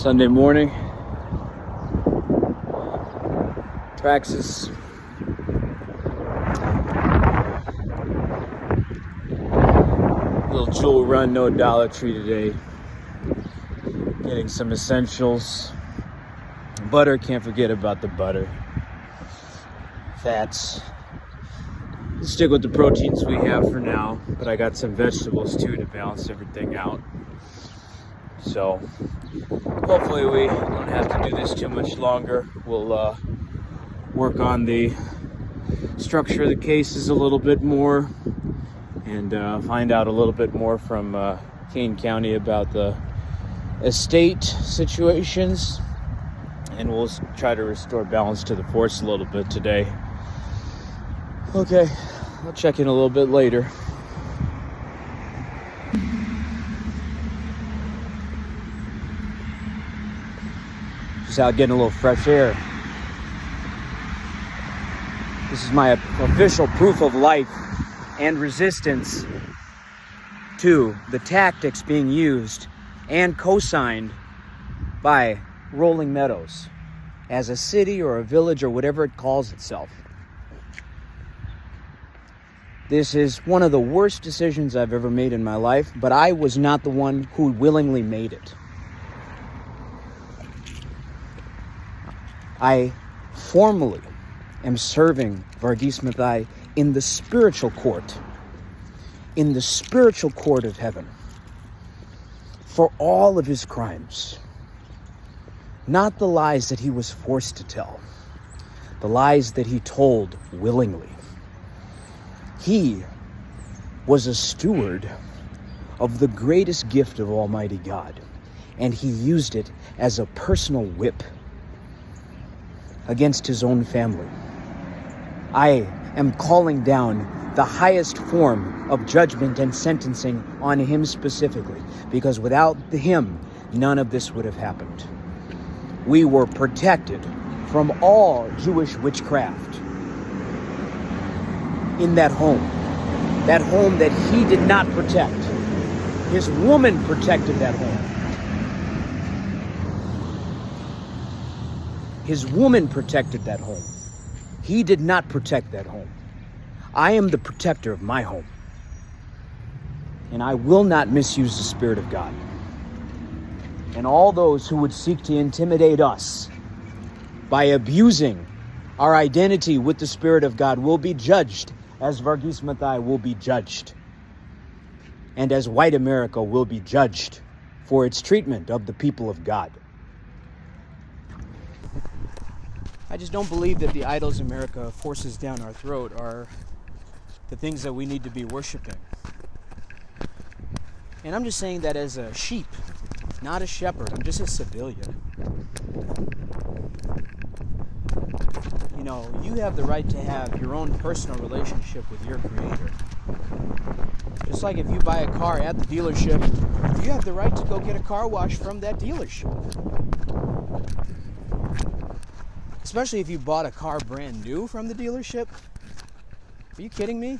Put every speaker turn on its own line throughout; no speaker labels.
Sunday morning, Praxis. Little jewel run, no Dollar Tree today. Getting some essentials. Butter, can't forget about the butter. Fats. Let's stick with the proteins we have for now, but I got some vegetables too to balance everything out. So hopefully we don't have to do this too much longer. We'll work on the structure of the cases a little bit more and find out a little bit more from Kane County about the estate situations, and we'll try to restore balance to the force a little bit today. Okay, I'll check in a little bit later. Just out getting a little fresh air. This is my official proof of life and resistance to the tactics being used and co-signed by Rolling Meadows as a city or a village or whatever it calls itself. This is one of the worst decisions I've ever made in my life, but I was not the one who willingly made it. I formally am serving Varghese Mathai in the spiritual court of heaven, for all of his crimes. Not the lies that he was forced to tell, the lies that he told willingly. He was a steward of the greatest gift of Almighty God, and he used it as a personal whip against his own family. I am calling down the highest form of judgment and sentencing on him specifically, because without him, none of this would have happened. We were protected from all Jewish witchcraft in that home that he did not protect. His woman protected that home. His woman protected that home. He did not protect that home. I am the protector of my home. And I will not misuse the Spirit of God. And all those who would seek to intimidate us by abusing our identity with the Spirit of God will be judged as Varghese Mathai will be judged. And as white America will be judged for its treatment of the people of God. I just don't believe that the idols America forces down our throat are the things that we need to be worshiping. And I'm just saying that as a sheep, not a shepherd. I'm just a civilian. You know, you have the right to have your own personal relationship with your Creator. Just like if you buy a car at the dealership, you have the right to go get a car wash from that dealership. Especially if you bought a car brand new from the dealership. Are you kidding me?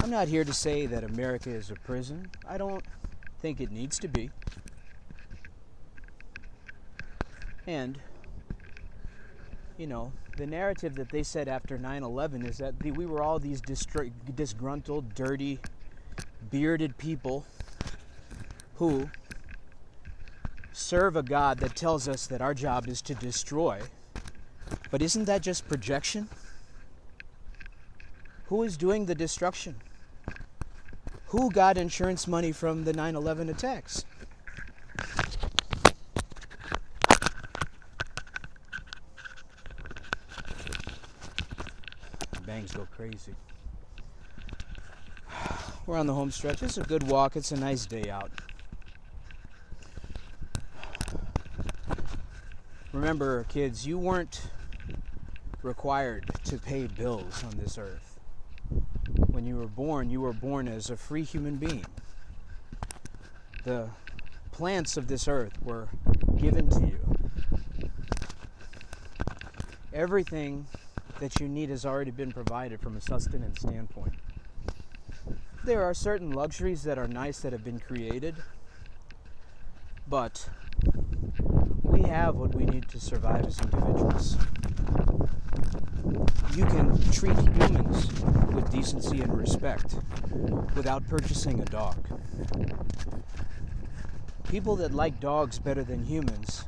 I'm not here to say that America is a prison. I don't think it needs to be. And, you know, the narrative that they said after 9/11 is that we were all these disgruntled, dirty, bearded people who serve a God that tells us that our job is to destroy. But isn't that just projection? Who is doing the destruction? Who got insurance money from the 9/11 attacks? Bangs go crazy. We're on the home stretch. It's a good walk. It's a nice day out. Remember, kids, you weren't required to pay bills on this earth. When you were born as a free human being. The plants of this earth were given to you.
Everything that you need has already been provided from a sustenance standpoint. There are certain luxuries that are nice that have been created, but we have what we need to survive as individuals. You can treat humans with decency and respect without purchasing a dog. People that like dogs better than humans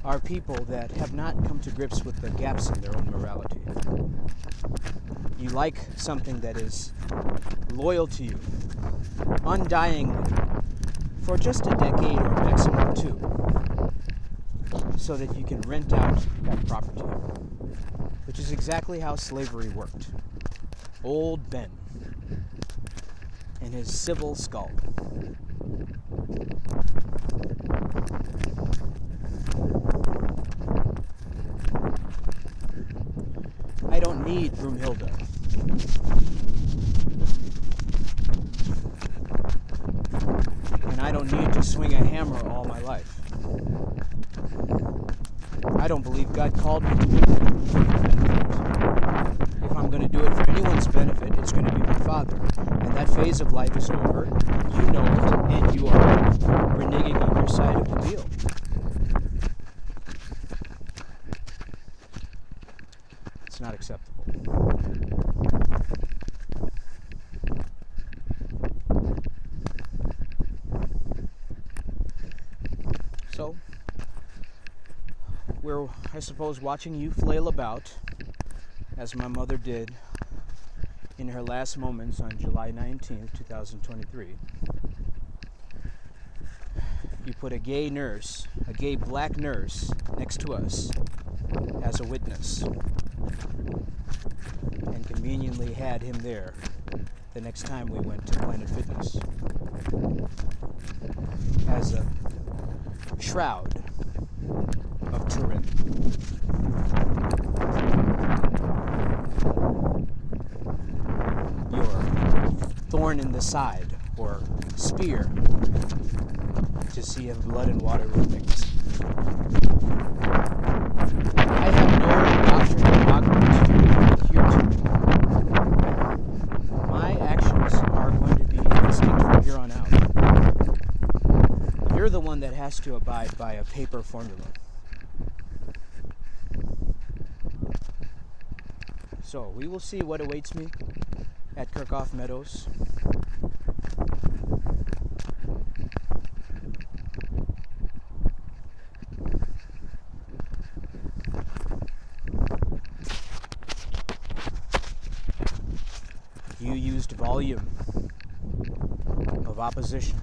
are people that have not come to grips with the gaps in their own morality. You like something that is loyal to you, undyingly, for just a decade or maximum 2, so that you can rent out that property, which is exactly how slavery worked. Old Ben and his civil skull. I don't need Broomhilda. And I don't need to swing a hammer all my life. I don't believe God called me to do it. If I'm going to do it for anyone's benefit, it's going to be my Father. And that phase of life is over. You know it, and you are reneging on your side of the deal. It's not acceptable. So, we're, I suppose, watching you flail about, as my mother did in her last moments on July 19th, 2023. You put a gay nurse, a gay black nurse, next to us as a witness, and conveniently had him there the next time we went to Planet Fitness as a shroud of Turin. Your thorn in the side, or spear, to see if blood and water were mixed. I have no doctrine of dogma to adhere to. My actions are going to be instinct from here on out. You're the one that has to abide by a paper formula. So, we will see what awaits me at Kirkhoff Meadows. You used volume of opposition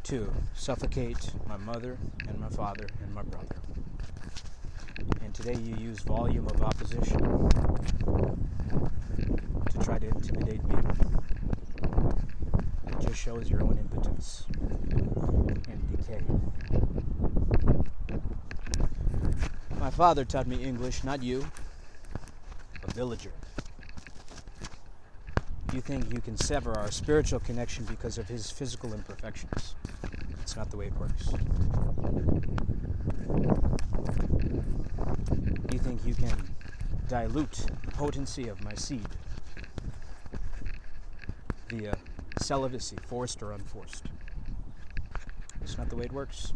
to suffocate my mother and my father and my brother. And today you use volume of opposition to try to intimidate me. It just shows your own impotence and decay. My father taught me English, not you, a villager. You think you can sever our spiritual connection because of his physical imperfections. That's not the way it works. You think you can dilute the potency of my seed via celibacy, forced or unforced. That's not the way it works.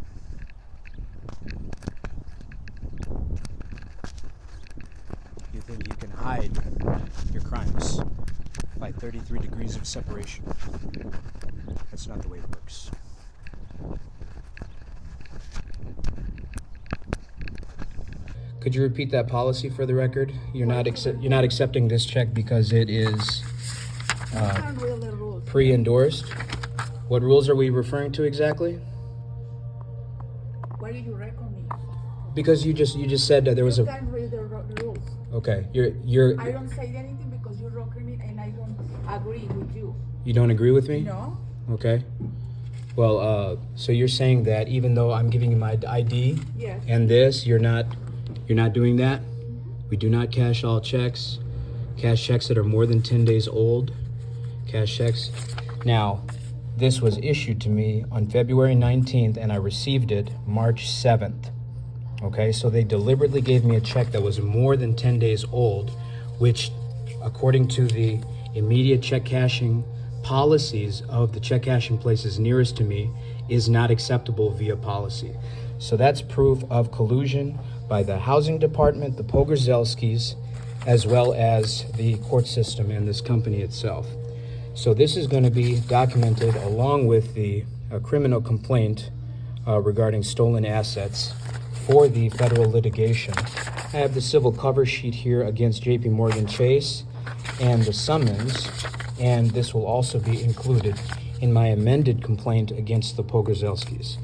You think you can hide your crimes by 33 degrees of separation. That's not the way it works.
Could you repeat that policy for the record? You're not accepting this check because it is pre-endorsed. What rules are we referring to exactly?
Why did you record me?
Because you just said that there was
You can't read the rules.
Okay, you're.
I don't say anything because you record me and I don't agree with you.
You don't agree with me?
No.
Okay. Well, so you're saying that even though I'm giving you my ID
Yes.
and this, you're not doing that? We do not cash all checks. Cash checks that are more than 10 days old. Cash checks. Now, this was issued to me on February 19th and I received it March 7th.
Okay, so they deliberately gave me a check that was more than 10 days old, which, according to the immediate check cashing policies of the check cashing places nearest to me, is not acceptable via policy. So that's proof of collusion by the housing department, the Pogorzelskis, as well as the court system and this company itself. So this is going to be documented along with the criminal complaint regarding stolen assets for the federal litigation. I have the civil cover sheet here against JPMorgan Chase and the summons, and this will also be included in my amended complaint against the Pogorzelskis.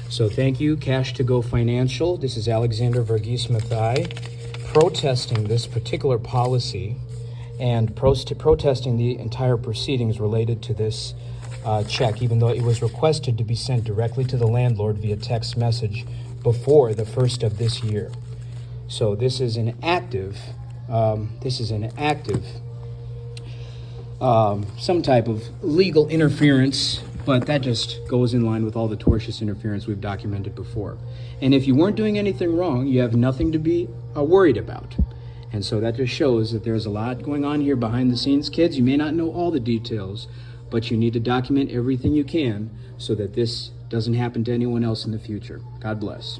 So thank you, Cash to Go Financial. This is Alexander Verghese Mathai protesting this particular policy and protesting the entire proceedings related to this check, even though it was requested to be sent directly to the landlord via text message before the first of this year. So this is an active, some type of legal interference, but that just goes in line with all the tortious interference we've documented before. And if you weren't doing anything wrong, you have nothing to be worried about. And so that just shows that there's a lot going on here behind the scenes. Kids, you may not know all the details, but you need to document everything you can so that this doesn't happen to anyone else in the future. God bless.